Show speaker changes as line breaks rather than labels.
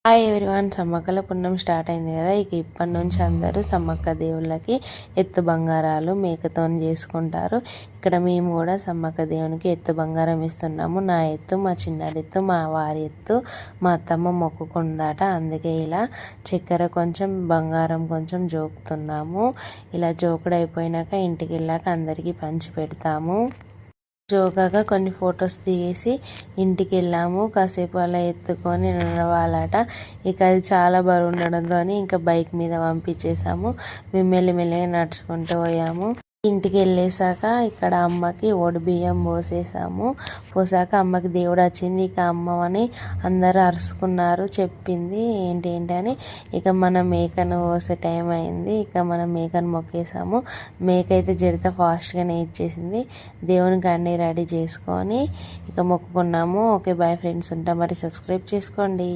Hi everyone, సమ్మక్కల పున్నం start అయింది కదా. ఇప్పటి నుంచి అందరూ సమ్మక్క దేవుళ్ళకి ఎత్తు బంగారాలు మేకతో చేసుకుంటారు. ఇక్కడ మేము కూడా సమ్మక్క దేవునికి ఎత్తు బంగారం ఇస్తున్నాము. నా ఎత్తు, మా చిన్నారి ఎత్తు, మా వారి ఎత్తు, మా అత్తమ్మ మొక్కుకుందాట. అందుకే ఇలా చక్కెర కొంచెం బంగారం కొంచెం జోకుతున్నాము. ఇలా జోకుడు అయిపోయినాక ఇంటికి వెళ్ళాక అందరికీ పంచి పెడతాము. జోగాగా కొన్ని ఫొటోస్ దిగేసి ఇంటికి వెళ్ళాము. కాసేపు అలా ఎత్తుకొని నడవాలట. ఇక అది చాలా బరువు ఉండడంతో ఇంకా బైక్ మీద పంపించేసాము. మేము మెల్లిమెల్లిగా నడుచుకుంటూ పోయాము. ఇంటికి వెళ్ళేసాక ఇక్కడ అమ్మకి బియ్యం పోసాక అమ్మకి దేవుడు వచ్చింది. ఇక అమ్మని అందరూ అరుచుకున్నారు. చెప్పింది ఏంటని. ఇక మన మేకను కోసే టైం అయింది. ఇక మనం మేకను మొక్కేసాము. మేక అయితే జడిత ఫాస్ట్గానే ఇచ్చేసింది. దేవునికి అన్నీ రెడీ చేసుకొని ఇక మొక్కుకున్నాము. ఓకే, బాయ్ ఫ్రెండ్స్, ఉంటాం. మరి సబ్స్క్రైబ్ చేసుకోండి.